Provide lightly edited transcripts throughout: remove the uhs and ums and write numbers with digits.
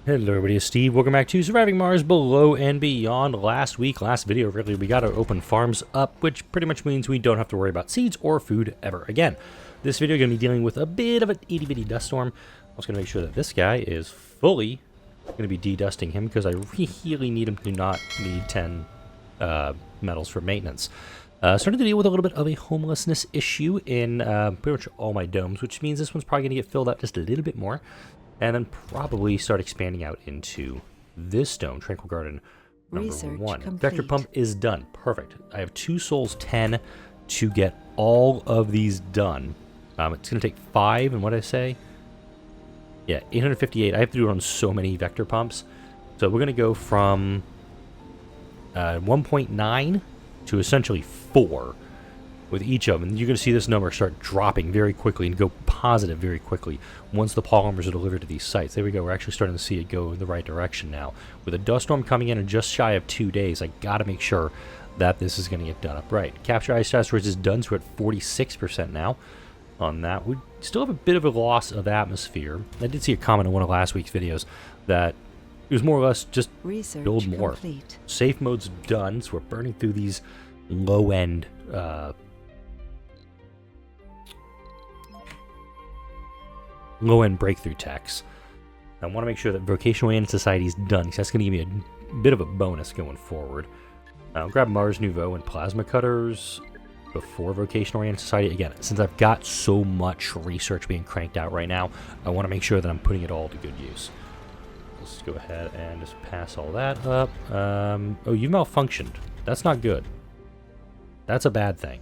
Hello everybody, it's Steve. Welcome back to Surviving Mars Below and Beyond. Last video, really, we got to open farms up, which pretty much means we don't have to worry about seeds or food ever again. This video is going to be dealing with a bit of an itty-bitty dust storm. I was going to make sure that this guy is fully going to be de-dusting him because I really need him to not need 10 metals for maintenance. Starting to deal with a little bit of a homelessness issue in pretty much all my domes, which means this one's probably going to get filled up just a little bit more. And then probably start expanding out into this dome, Tranquil Garden number 1. Complete. Vector pump is done. Perfect. I have 2 souls 10 to get all of these done. It's going to take 5, and what did I say? Yeah, 858. I have to do it on so many vector pumps. So we're going to go from 1.9 to essentially 4 with each of them. And you're going to see this number start dropping very quickly and go positive very quickly once the polymers are delivered to these sites. There we go. We're actually starting to see it go in the right direction now. With a dust storm coming in just shy of 2 days, I got to make sure that this is going to get done up right. Capture ice asteroids is done, so we're at 46% now on that. We still have a bit of a loss of atmosphere. I did see a comment in one of last week's videos that it was more or less just build more. Complete. Safe mode's done, so we're burning through these low-end low-end breakthrough techs. I want to make sure that vocational-oriented society is done, because that's going to give me a bit of a bonus going forward. I'll grab Mars Nouveau and plasma cutters before vocational-oriented society. Again, since I've got so much research being cranked out right now, I want to make sure that I'm putting it all to good use. Let's go ahead and just pass all that up. Oh, you've malfunctioned. That's not good. That's a bad thing.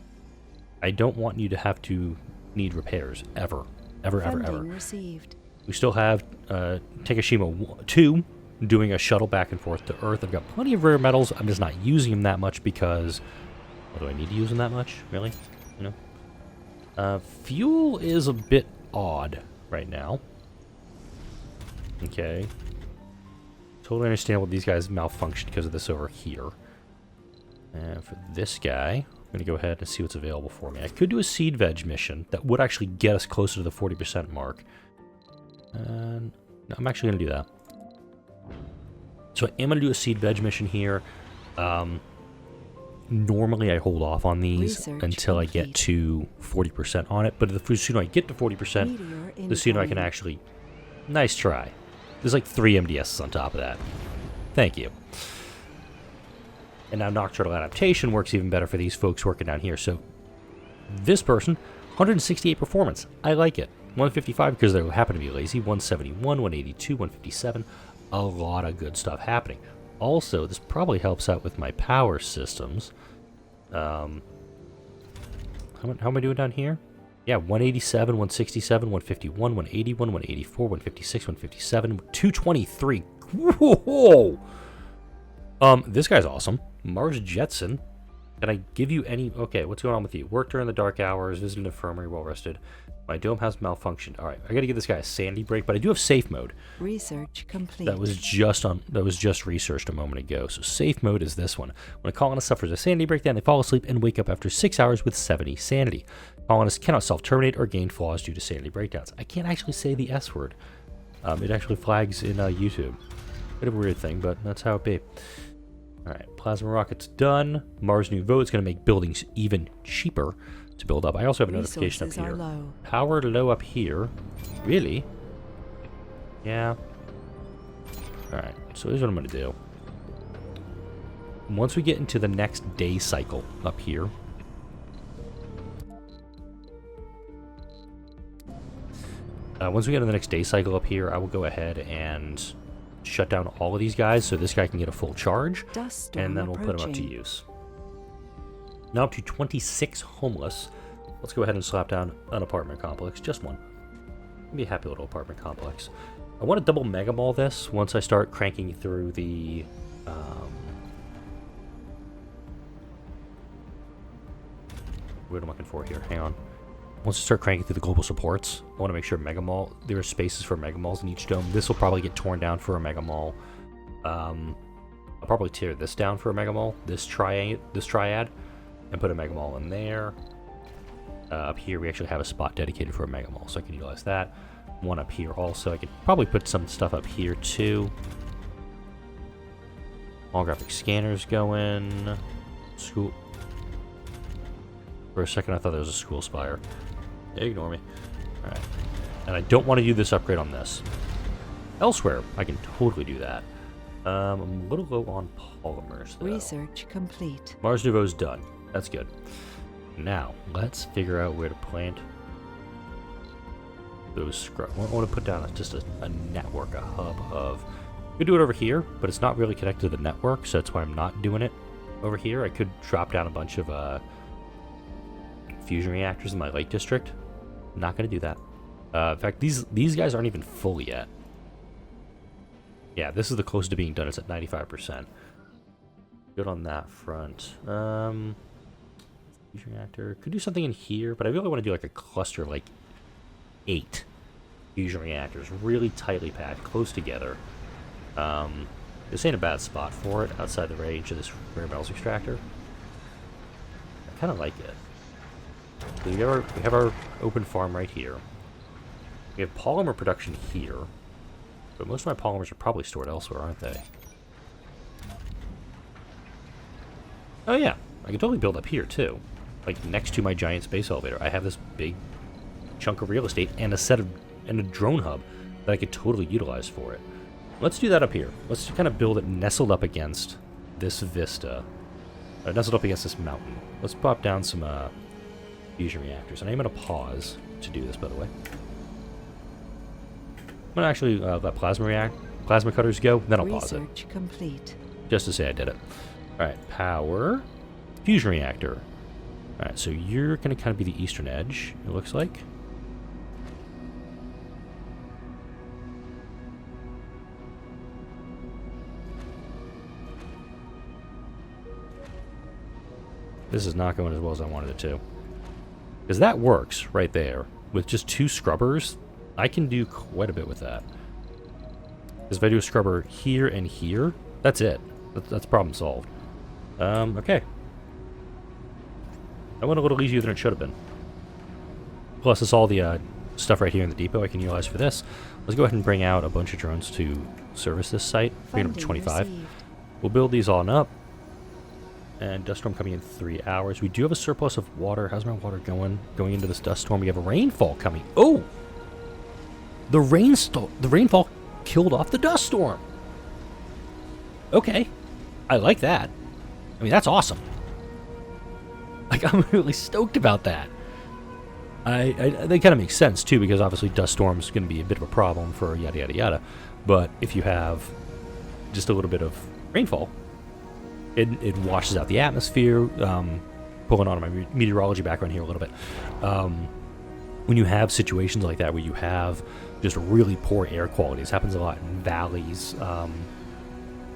I don't want you to have to need repairs, ever. Ever. Received. We still have Takashima 2 doing a shuttle back and forth to Earth. I've got plenty of rare metals. I'm just not using them that much because... Well, do I need to use them that much? Really? You know? Fuel is a bit odd right now. Okay. Totally understand what these guys malfunctioned because of this over here. And for this guy... I'm going to go ahead and see what's available for me. I could do a seed veg mission that would actually get us closer to the 40% mark. And no, I'm actually going to do that. So I am going to do a seed veg mission here. Normally I hold off on these until I get to 40% on it. But the sooner I get to 40%, the sooner I can actually... Nice try. There's like 3 MDSs on top of that. Thank you. And now Nocturnal Adaptation works even better for these folks working down here. So this person, 168 performance. I like it. 155 because they happen to be lazy. 171, 182, 157. A lot of good stuff happening. Also, this probably helps out with my power systems. How am I doing down here? Yeah, 187, 167, 151, 181, 184, 156, 157, 223. Whoa! This guy's awesome. Mars Jetson. Can I give you any... Okay, what's going on with you? Work during the dark hours, visited an infirmary, well rested. My dome has malfunctioned. Alright, I gotta give this guy a sandy break, but I do have safe mode. Research complete. That was just researched a moment ago. So safe mode is this one. When a colonist suffers a sanity breakdown, they fall asleep and wake up after 6 hours with 70 sanity. Colonists cannot self-terminate or gain flaws due to sanity breakdowns. I can't actually say the S word. It actually flags in YouTube. Bit of a weird thing, but that's how it be. Alright, plasma rockets done. Mars Nouveau is going to make buildings even cheaper to build up. I also have a notification up here. Low. Power low up here. Really? Yeah. Alright, so here's what I'm going to do. Once we get into the next day cycle up here, I will go ahead and shut down all of these guys so this guy can get a full charge, and then we'll put him up to use. Now up to 26 homeless. Let's go ahead and slap down an apartment complex, just one. It'll be a happy little apartment complex. I want to double mega mall this once I start cranking through the what am I looking for here? Hang on. Once I start cranking through the global supports, I want to make sure Mega Mall, there are spaces for Mega Malls in each dome. This will probably get torn down for a Mega Mall. I'll probably tear this down for a Mega Mall, this triad, and put a Mega Mall in there. Up here, we actually have a spot dedicated for a Mega Mall, so I can utilize that. one up here also. I could probably put some stuff up here too. Holographic scanners going. School. For a second, I thought there was a school spire. Yeah, ignore me. Alright. And I don't want to do this upgrade on this. Elsewhere, I can totally do that. I'm a little low on polymers, though. Research complete. Mars Nouveau's done. That's good. Now, let's figure out where to plant those scrubs. I want to put down just a network, a hub of... We could do it over here, but it's not really connected to the network, so that's why I'm not doing it over here. I could drop down a bunch of fusion reactors in my Lake District. I'm not going to do that. In fact, these guys aren't even full yet. Yeah, this is the closest to being done. It's at 95%. Good on that front. Fusion reactor. Could do something in here, but I really want to do like a cluster of like 8 fusion reactors. Really tightly packed, close together. This ain't a bad spot for it, outside the range of this rare metals extractor. I kind of like it. So we have our open farm right here. We have polymer production here. But most of my polymers are probably stored elsewhere, aren't they? Oh yeah, I can totally build up here too. Like next to my giant space elevator, I have this big chunk of real estate and a drone hub that I could totally utilize for it. Let's do that up here. Let's kind of build it nestled up against this vista. Nestled up against this mountain. Let's pop down some fusion reactors. And I'm going to pause to do this, by the way. I'm going to actually let plasma cutters go, then I'll pause it. Research complete. Just to say I did it. Alright, power. Fusion reactor. Alright, so you're going to kind of be the eastern edge, it looks like. This is not going as well as I wanted it to. Because that works right there. With just 2 scrubbers, I can do quite a bit with that. Because if I do a scrubber here and here, that's it. That's problem solved. Okay. That went a little easier than it should have been. Plus, it's all the stuff right here in the depot I can utilize for this. Let's go ahead and bring out a bunch of drones to service this site. Bring it up to 25. Received. We'll build these on up. And dust storm coming in 3 hours. We do have a surplus of water. How's my water going into this dust storm? We have a rainfall coming. Oh! The rainfall killed off the dust storm. Okay. I like that. I mean, that's awesome. Like, I'm really stoked about that. They kind of make sense, too, because obviously dust storm's going to be a bit of a problem for yada, yada, yada. But if you have just a little bit of rainfall, it washes out the atmosphere, pulling on my meteorology background here a little bit. When you have situations like that where you have just really poor air quality, this happens a lot in valleys. I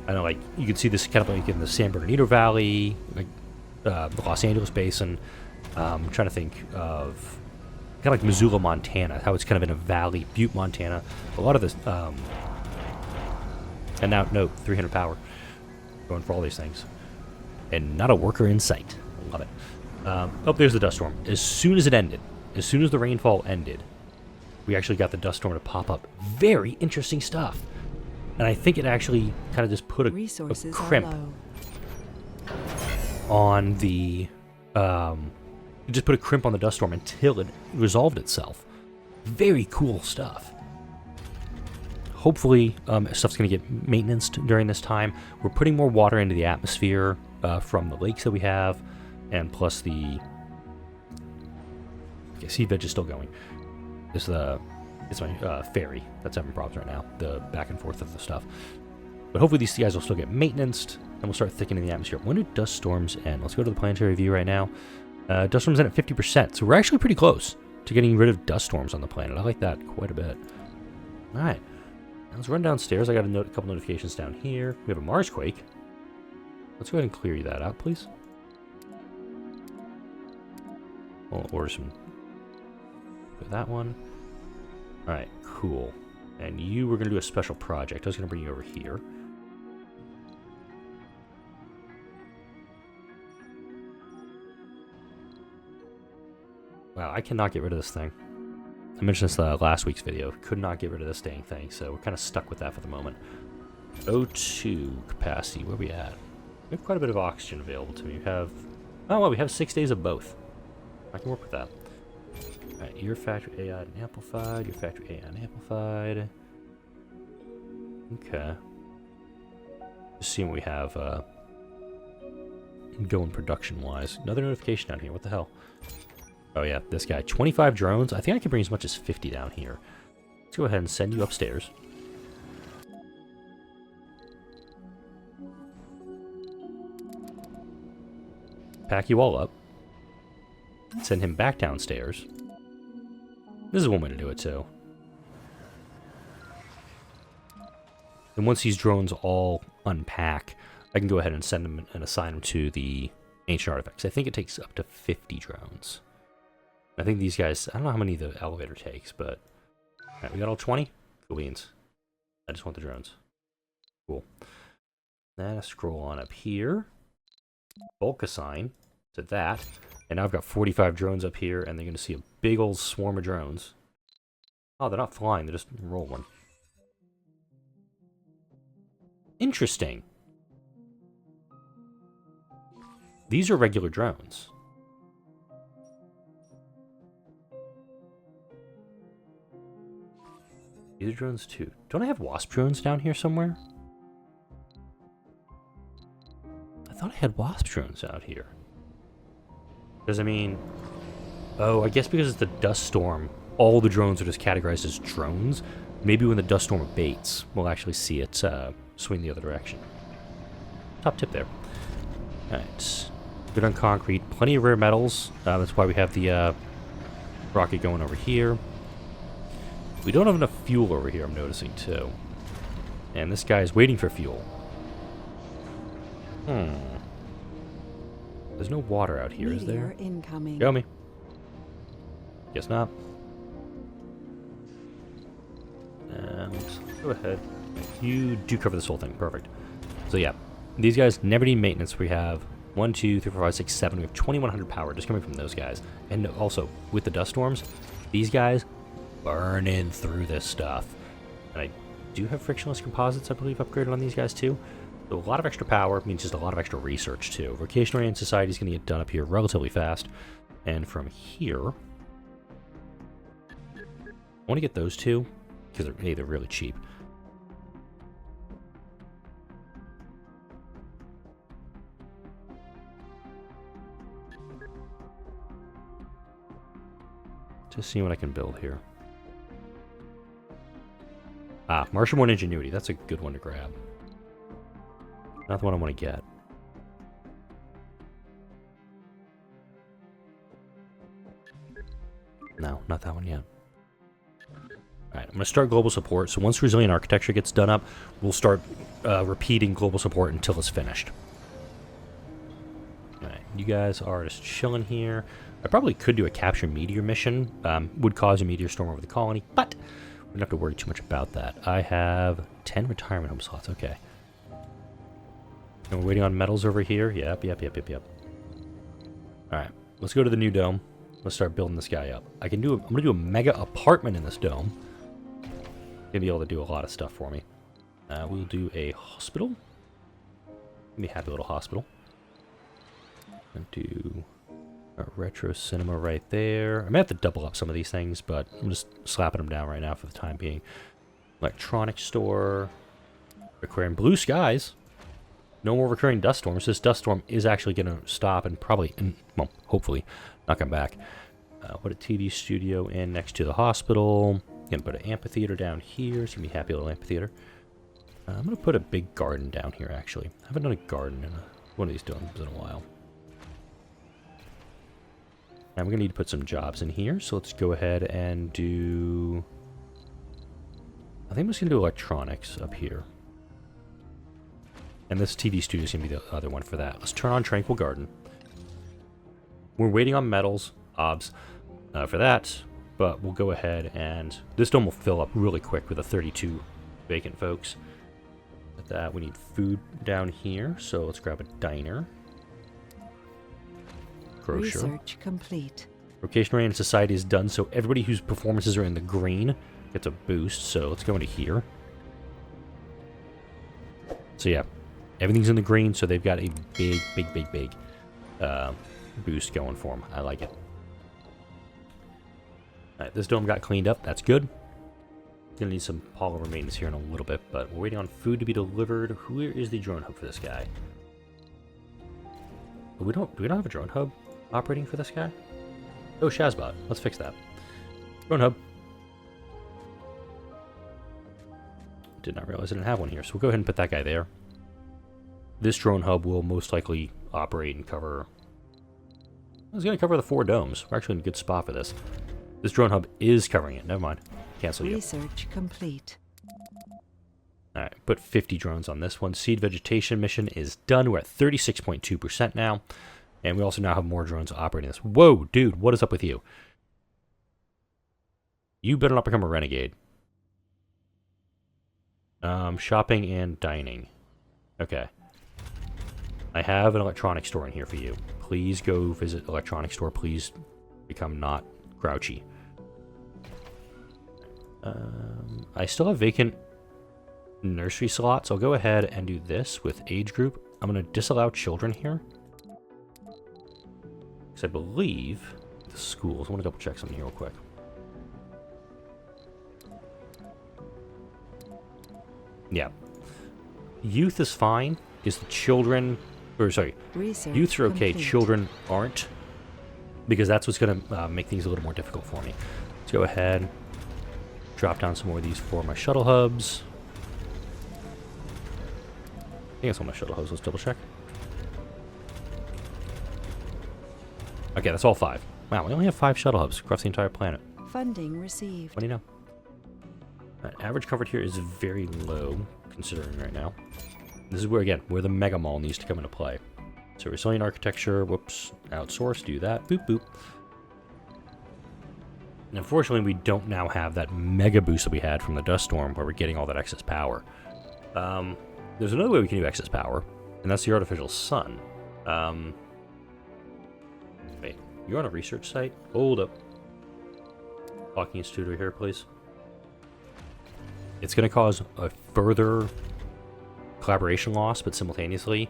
know, like, you can see this kind of like in the San Bernardino Valley, like the Los Angeles Basin. I'm trying to think of kind of like Missoula, Montana, how it's kind of in a valley. Butte, Montana. A lot of this, and now, no, 300 power. Going for all these things. And not a worker in sight. I love it. Oh, there's the dust storm. As soon as it ended, as soon as the rainfall ended, we actually got the dust storm to pop up. Very interesting stuff. And I think it actually kind of just put a crimp on the... it just put a crimp on the dust storm until it resolved itself. Very cool stuff. Hopefully, stuff's going to get maintenance during this time. We're putting more water into the atmosphere from the lakes that we have, and plus the... Okay, seabed is still going. It's my ferry that's having problems right now, the back and forth of the stuff. But hopefully these guys will still get maintenance, and we'll start thickening the atmosphere. When do dust storms end? Let's go to the planetary view right now. Dust storms end at 50%, so we're actually pretty close to getting rid of dust storms on the planet. I like that quite a bit. All right. Let's run downstairs. I got a couple notifications down here. We have a Marsquake. Let's go ahead and clear that out, please. We'll order some for that one. Alright, cool. And you were going to do a special project. I was going to bring you over here. Wow, I cannot get rid of this thing. I mentioned this last week's video. Could not get rid of this dang thing, so we're kind of stuck with that for the moment. O2 capacity, where are we at? We have quite a bit of oxygen available to me. We have... Oh, well, we have 6 days of both. I can work with that. Alright, your factory AI and amplified, your factory AI and amplified. Okay. Just seeing what we have going production-wise. Another notification down here, what the hell? Oh yeah, this guy. 25 drones. I think I can bring as much as 50 down here. Let's go ahead and send you upstairs. Pack you all up. Send him back downstairs. This is one way to do it too. And once these drones all unpack, I can go ahead and send them and assign them to the ancient artifacts. I think it takes up to 50 drones. I think these guys, I don't know how many the elevator takes, but... Alright, we got all 20? Cool beans. I just want the drones. Cool. Then I scroll on up here. Bulk assign to that. And now I've got 45 drones up here, and they're going to see a big old swarm of drones. Oh, they're not flying, they're just rolling. Interesting. These are regular drones. These are drones too. Don't I have wasp drones down here somewhere? I thought I had wasp drones out here. Does I mean... Oh, I guess because it's the dust storm, all the drones are just categorized as drones. Maybe when the dust storm abates, we'll actually see it swing the other direction. Top tip there. Alright. Good on concrete. Plenty of rare metals. That's why we have the rocket going over here. We don't have enough fuel over here, I'm noticing, too. And this guy is waiting for fuel. There's no water out here, is there? Incoming. Show me. Guess not. And go ahead. You do cover this whole thing. Perfect. So yeah, these guys never need maintenance. We have 1, 2, 3, 4, 5, 6, 7. We have 2100 power just coming from those guys. And also, with the dust storms, these guys burning through this stuff. And I do have frictionless composites, I believe, upgraded on these guys too. So a lot of extra power means just a lot of extra research too. Vocation-oriented society is going to get done up here relatively fast. And from here, I want to get those two because they're really cheap. Just seeing what I can build here. Ah, Martian-born ingenuity. That's a good one to grab. Not the one I want to get. No, not that one yet. Alright, I'm going to start global support. So once resilient architecture gets done up, we'll start repeating global support until it's finished. Alright, you guys are just chilling here. I probably could do a capture meteor mission. Would cause a meteor storm over the colony, but we don't have to worry too much about that. I have 10 retirement home slots. Okay. And we're waiting on metals over here. Yep. Alright, let's go to the new dome. Let's start building this guy up. I'm going to do a mega apartment in this dome. Gonna be able to do a lot of stuff for me. We'll do a hospital. Be a happy little hospital. And do a retro cinema right there. I may have to double up some of these things, but I'm just slapping them down right now for the time being. Electronics store. Aquarium. Blue skies. No more recurring dust storms. This dust storm is actually going to stop and probably, well, hopefully, not come back. Put a TV studio in next to the hospital. Gonna put an amphitheater down here. It's gonna be a happy little amphitheater. I'm gonna put a big garden down here, actually. I haven't done a garden in one of these domes in a while. And we're gonna need to put some jobs in here, so let's go ahead and do... I think I'm just gonna do electronics up here. And this TV studio is gonna be the other one for that. Let's turn on Tranquil Garden. We're waiting on metals, obs, for that. But we'll go ahead and... This dome will fill up really quick with the 32 vacant folks. With that, we need food down here. So let's grab a diner. Grocer. Research complete. Rotation rate in society is done, so everybody whose performances are in the green gets a boost. So let's go into here. So yeah, everything's in the green, so they've got a big boost going for them. I like it. Alright, this dome got cleaned up. That's good. Gonna need some polymer maintenance here in a little bit, but we're waiting on food to be delivered. Where is the drone hub for this guy? Do we don't have a drone hub operating for this guy? Oh, Shazbot. Let's fix that. Drone hub. Did not realize I didn't have one here, so we'll go ahead and put that guy there. This drone hub will most likely operate and cover... It's going to cover the 4 domes. We're actually in a good spot for this. This drone hub is covering it. Never mind. Cancel you. Research complete. Alright, put 50 drones on this one. Seed vegetation mission is done. We're at 36.2% now. And we also now have more drones operating this. Whoa, dude, what is up with you? You better not become a renegade. Shopping and dining. Okay. I have an electronics store in here for you. Please go visit electronics store. Please become not grouchy. I still have vacant nursery slots. I'll go ahead and do this with age group. I'm going to disallow children here. Because I believe the schools... I want to double check something here real quick. Yeah. Youth is fine. Is the children... Or, sorry. Research Youths are okay. complete. Children aren't. Because that's what's going to make things a little more difficult for me. Let's go ahead. Drop down some more of these for my shuttle hubs. I think that's all my shuttle hubs. Let's double check. Okay, that's all 5. Wow, we only have 5 shuttle hubs across the entire planet. Funding received. What do you know? Average comfort here is very low, considering right now. This is where, again, where the Mega Mall needs to come into play. So resilient architecture, whoops, outsource, do that, boop, boop. And unfortunately, we don't now have that mega boost that we had from the dust storm where we're getting all that excess power. There's another way we can do excess power, and that's the artificial sun. Wait, you're on a research site? Hold up. Talking Institute over here, please. It's going to cause a further collaboration loss, but simultaneously,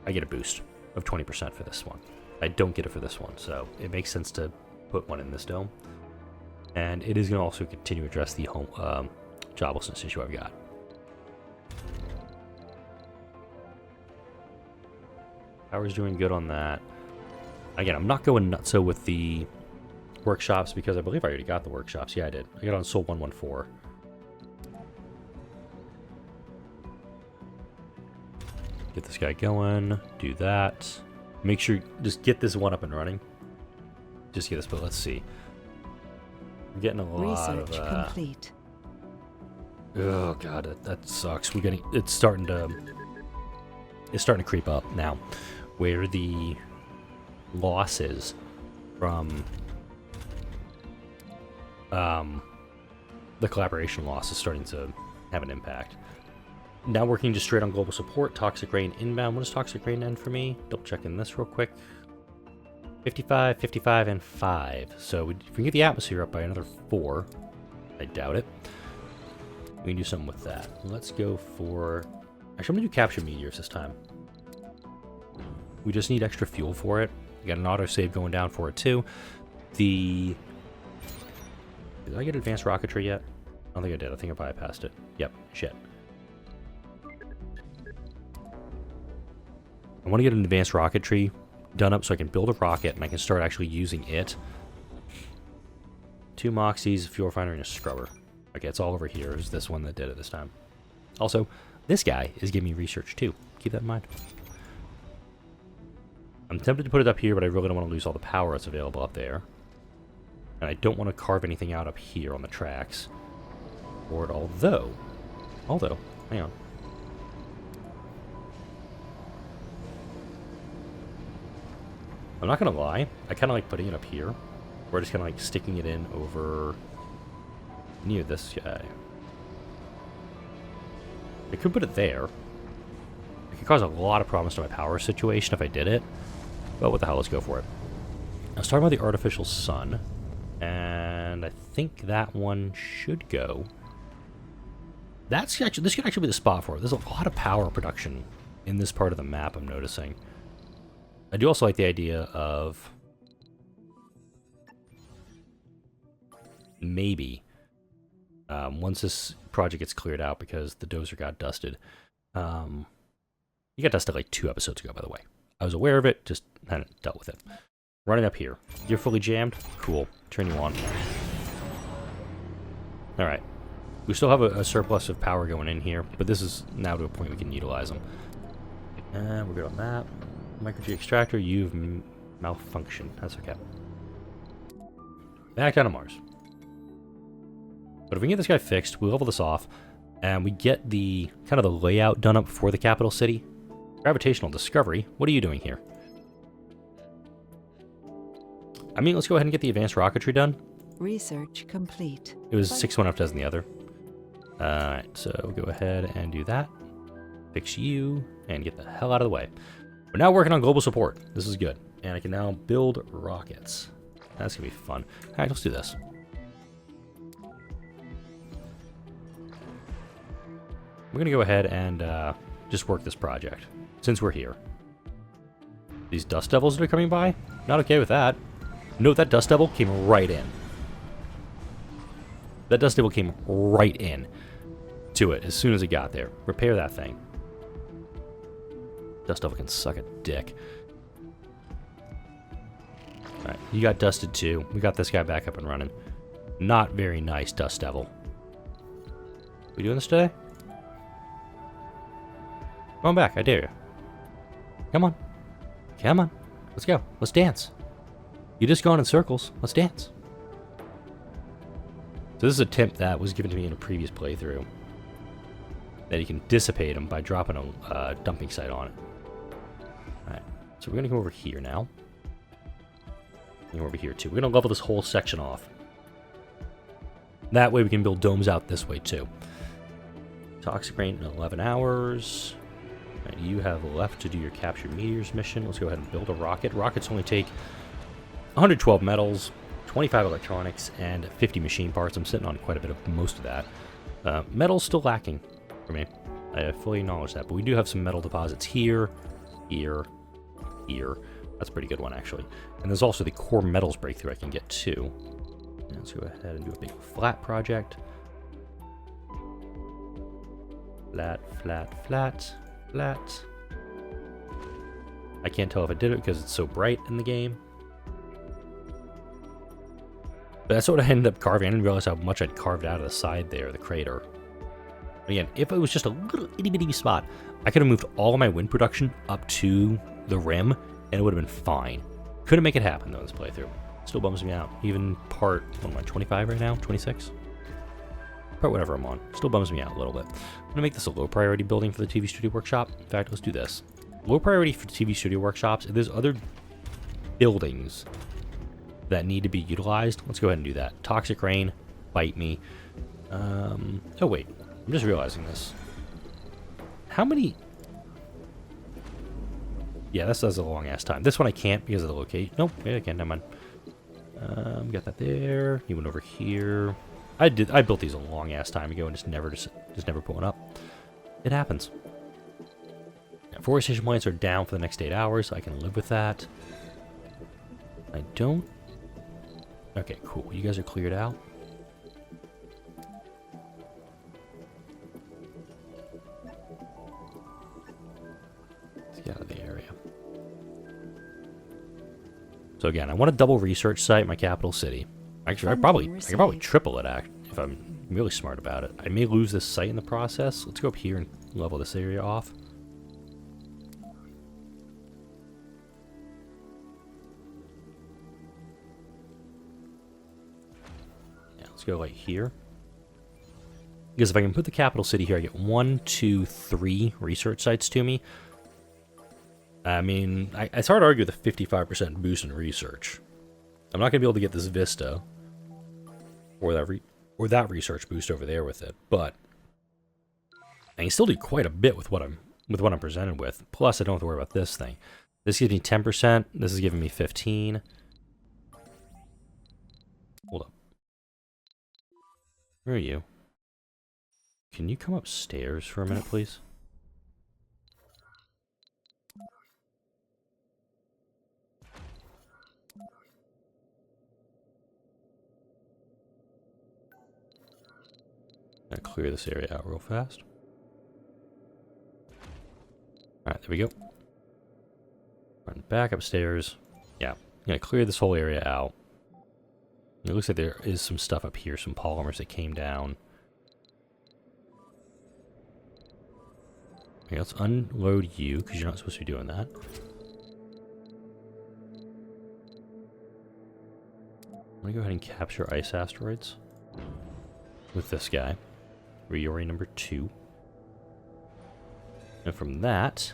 I get a boost of 20% for this one. I don't get it for this one, so it makes sense to put one in this dome. And it is going to also continue to address the home joblessness issue I've got. Power's doing good on that. Again, I'm not going nutso with the workshops because I believe I already got the workshops. Yeah, I did. I got on Sol 114. Get this guy going. Do that. Make sure, just get this one up and running. Just get this, but let's see. We're getting a lot Research of... complete. Oh god, that sucks. We're getting... It's starting to creep up now. Where the losses from... the collaboration loss is starting to have an impact. Now working just straight on global support. Toxic rain inbound. What does toxic rain end for me? Double checking this real quick. 55, 55, and 5. So if we can get the atmosphere up by another 4, I doubt it. We can do something with that. Let's go for... Actually, I'm going to do capture meteors this time. We just need extra fuel for it. We got an autosave going down for it too. Did I get advanced rocketry yet? I don't think I did. I think I bypassed it. Yep, shit. I want to get an advanced rocketry done up so I can build a rocket and I can start actually using it. 2 Moxies, a fuel refinery, and a scrubber. Okay, it's all over here. It's this one that did it this time. Also, this guy is giving me research too. Keep that in mind. I'm tempted to put it up here, but I really don't want to lose all the power that's available up there. And I don't want to carve anything out up here on the tracks. Or although, hang on. I'm not going to lie, I kind of like putting it up here. Or just kind of like sticking it in over near this guy. I could put it there. It could cause a lot of problems to my power situation if I did it. But what the hell, let's go for it. I was talking about the artificial sun, and I think that one should go. This could actually be the spot for it. There's a lot of power production in this part of the map, I'm noticing. I do also like the idea of maybe once this project gets cleared out, because the dozer got dusted. You got dusted like 2 episodes ago, by the way. I was aware of it, just hadn't dealt with it. Running up here. You're fully jammed? Cool. Turn you on. Alright. We still have a surplus of power going in here, but this is now to a point we can utilize them. And we're good on that. Micro-G extractor, you've malfunctioned. That's okay. Back down to Mars. But if we can get this guy fixed, we level this off, and we get the kind of the layout done up for the capital city. Gravitational discovery. What are you doing here? I mean, let's go ahead and get the advanced rocketry done. Research complete. It was 6 one up dozen the other. Alright, so we'll go ahead and do that. Fix you, and get the hell out of the way. We're now working on global support. This is good. And I can now build rockets. That's going to be fun. Alright, let's do this. We're going to go ahead and just work this project, since we're here. These dust devils that are coming by, not okay with that. Note that dust devil came right in. That dust devil came right in to it as soon as it got there. Repair that thing. Dust devil can suck a dick. Alright, you got dusted too. We got this guy back up and running. Not very nice, dust devil. We doing this today? Come on back, I dare you. Come on. Come on. Let's go. Let's dance. You're just going in circles. Let's dance. So this is a tip that was given to me in a previous playthrough. That you can dissipate them by dropping a dumping site on it. Alright, so we're going to go over here now. And over here too. We're going to level this whole section off. That way we can build domes out this way too. Toxic rain in 11 hours. Right, you have left to do your captured meteors mission. Let's go ahead and build a rocket. Rockets only take 112 metals, 25 electronics, and 50 machine parts. I'm sitting on quite a bit of most of that. Metal's still lacking for me. I fully acknowledge that, but we do have some metal deposits here, here, here. That's a pretty good one, actually. And there's also the core metals breakthrough I can get too. And let's go ahead and do a big flat project. Flat, flat, flat, flat. I can't tell if I did it because it's so bright in the game. But that's what I ended up carving. I didn't realize how much I'd carved out of the side there, the crater. Again, if it was just a little itty-bitty spot, I could have moved all of my wind production up to the rim, and it would have been fine. Couldn't make it happen, though, in this playthrough. Still bums me out. Even part, what am I, 25 right now? 26? Part whatever I'm on. Still bums me out a little bit. I'm going to make this a low priority building for the TV Studio Workshop. In fact, let's do this. Low priority for TV Studio Workshops. If there's other buildings that need to be utilized, let's go ahead and do that. Toxic rain, bite me. Oh wait, I'm just realizing this. How many? Yeah, this does a long ass time. This one I can't because of the location. Nope, wait, I can. Never mind. Got that there. He went over here. I built these a long ass time ago and just never put one up. It happens. Forestation plants are down for the next 8 hours. So I can live with that. I don't. Okay, cool. You guys are cleared out. Let's get out of the area. So again, I want a double research site in my capital city. Actually, I could probably triple it if I'm really smart about it. I may lose this site in the process. Let's go up here and level this area off. Let's go like here. Because if I can put the capital city here, I get 1, 2, 3 research sites to me. I mean, it's hard to argue with a 55% boost in research. I'm not going to be able to get this Vista or that research boost over there with it, but I can still do quite a bit with what I'm presented with. Plus, I don't have to worry about this thing. This gives me 10%. This is giving me 15. Where are you? Can you come upstairs for a minute, please? Gonna clear this area out real fast. Alright, there we go. Run back upstairs. Yeah, I'm gonna clear this whole area out. It looks like there is some stuff up here, some polymers that came down. Okay, let's unload you, because you're not supposed to be doing that. I'm gonna go ahead and capture ice asteroids with this guy. Reori number 2. And from that,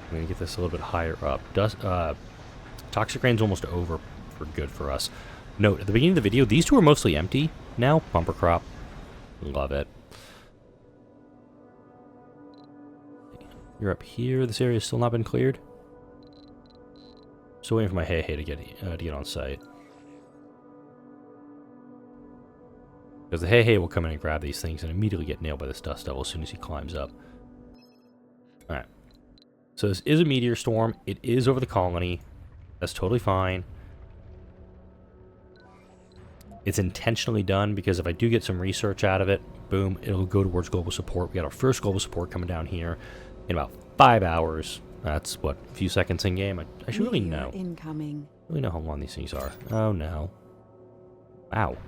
I'm going to get this a little bit higher up. Toxic rain's almost over for good for us. Note, at the beginning of the video, these two are mostly empty now. Bumper crop. Love it. You're up here. This area's still not been cleared. Still waiting for my hey to get on site. Because the hey will come in and grab these things and immediately get nailed by this dust devil as soon as he climbs up. Alright. So this is a meteor storm. It is over the colony. That's totally fine. It's intentionally done because if I do get some research out of it, boom, it'll go towards global support. We got our first global support coming down here in about 5 hours. That's, what, a few seconds in game? I should really know. Incoming. Really know how long these things are. Oh, no. Wow.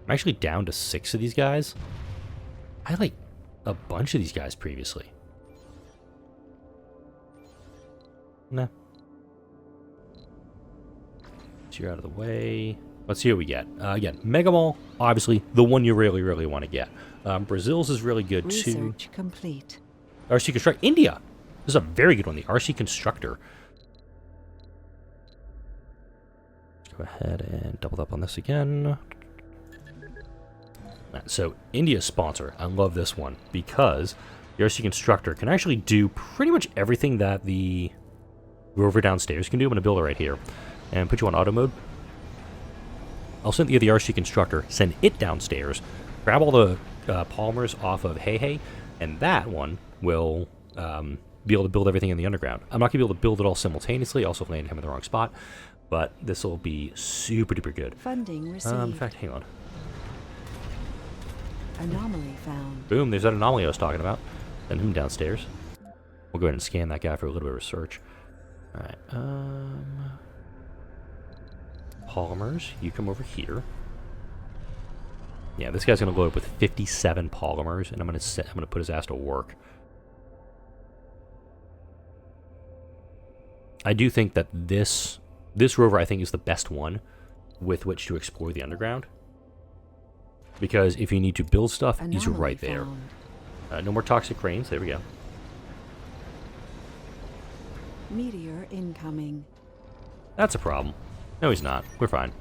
I'm actually down to 6 of these guys. I had, like, a bunch of these guys previously. Nah. So you're out of the way. Let's see what we get. Again, Mega Mall, obviously, the one you really, really want to get. Brazil's is really good, too. Research complete. RC Constructor. India! This is a very good one, the RC Constructor. Let's go ahead and double up on this again. So, India's sponsor. I love this one because the RC Constructor can actually do pretty much everything that the rover downstairs can do. I'm going to build it right here and put you on auto mode. I'll send you the RC Constructor, send it downstairs, grab all the polymers off of Hey, and that one will be able to build everything in the underground. I'm not going to be able to build it all simultaneously, also landed him in the wrong spot, but this will be super duper good. Funding received. In fact, hang on. Anomaly found. Boom, there's that anomaly I was talking about. Send him downstairs. We'll go ahead and scan that guy for a little bit of research. Alright, polymers, you come over here. Yeah, this guy's gonna load up with 57 polymers, and I'm gonna put his ass to work. I do think that this rover, I think, is the best one with which to explore the underground. Because if you need to build stuff, he's right there. No more toxic rains. There we go. Meteor incoming. That's a problem. No, he's not. We're fine.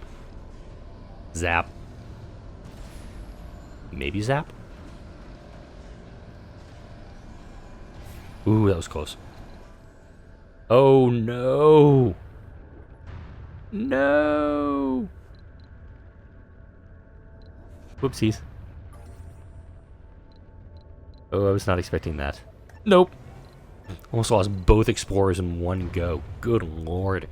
Zap. Maybe zap? Ooh, that was close. Oh, no. No. Whoopsies. Oh, I was not expecting that. Nope. Almost lost both explorers in one go. Good lord.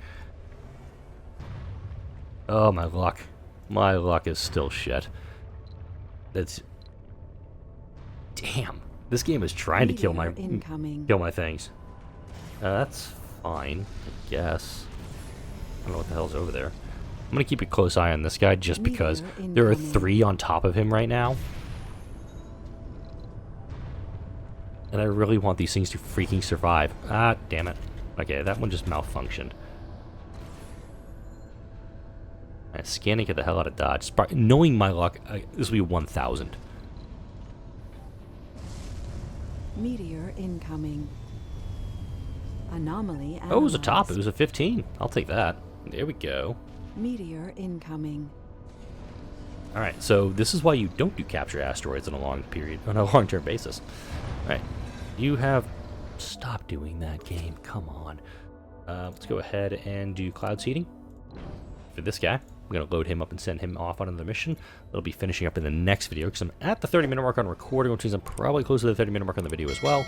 Oh, my luck. My luck is still shit. That's... Damn. This game is trying to kill my things. That's fine, I guess. I don't know what the hell's over there. I'm gonna keep a close eye on this guy just because there are 3 on top of him right now. And I really want these things to freaking survive. Ah, damn it. Okay, that one just malfunctioned. Alright, scanning, get the hell out of Dodge. Knowing my luck, this will be 1,000. Meteor incoming. Anomaly analyzed. Oh, it was a top. It was a 15. I'll take that. There we go. Meteor incoming. Alright, so this is why you don't do capture asteroids on a long-term basis. Alright, you have... Stop doing that, game. Come on. Let's go ahead and do cloud seeding for this guy. I'm going to load him up and send him off on another mission. That'll be finishing up in the next video because I'm at the 30-minute mark on recording, which means I'm probably close to the 30-minute mark on the video as well.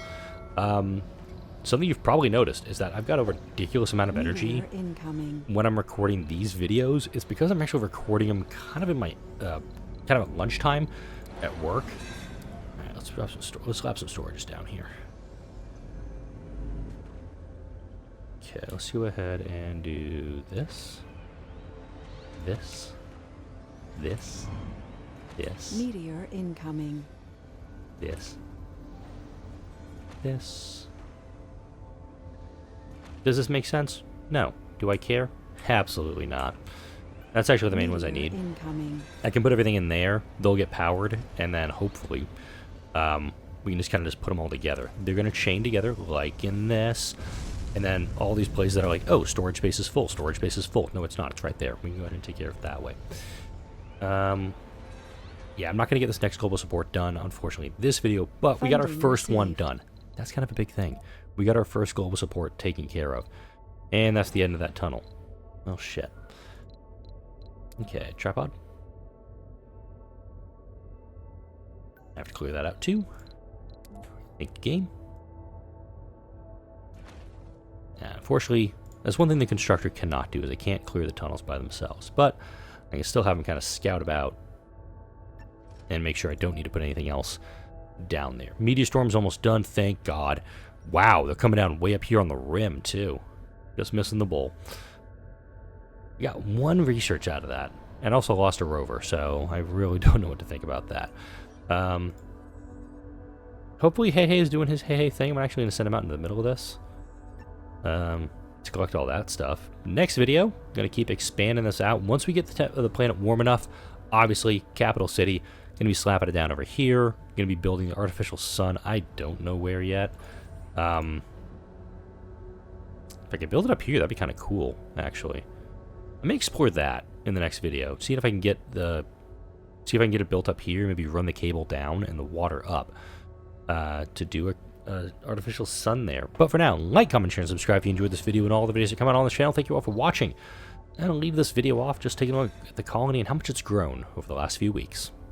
Something you've probably noticed is that I've got a ridiculous amount of energy when I'm recording these videos. It's because I'm actually recording them kind of in my kind of at lunchtime at work. All right, let's slap some storages down here. Okay, let's go ahead and do this. This. Meteor incoming. This. Does this make sense? No. Do I care? Absolutely not. That's actually the main ones I need. Incoming. I can put everything in there. They'll get powered, and then hopefully we can just kind of put them all together. They're going to chain together like in this. And then all these places that are like, oh, storage space is full, storage space is full. No, it's not. It's right there. We can go ahead and take care of it that way. Yeah, I'm not going to get this next global support done, unfortunately, this video, but we got our first one done. That's kind of a big thing. We got our first global support taken care of. And that's the end of that tunnel. Oh, shit. Okay, tripod. I have to clear that out, too. Make the game. Unfortunately, that's one thing the constructor cannot do, is they can't clear the tunnels by themselves. But I can still have them kind of scout about and make sure I don't need to put anything else down there. Meteor storm's almost done, thank God. Wow, they're coming down way up here on the rim, too. Just missing the bowl. We got one research out of that, and also lost a rover, so I really don't know what to think about that. Hopefully Hey is doing his Hey thing. I'm actually going to send him out into the middle of this. To collect all that stuff. Next video, I'm going to keep expanding this out. Once we get the planet warm enough, obviously, capital city, going to be slapping it down over here. Going to be building the artificial sun. I don't know where yet. If I could build it up here, that'd be kind of cool, actually. I may explore that in the next video. See if I can get it built up here. Maybe run the cable down and the water up to do a artificial sun there. But for now, like, comment, share, and subscribe if you enjoyed this video and all the videos that come out on this channel. Thank you all for watching. And I'll leave this video off just taking a look at the colony and how much it's grown over the last few weeks.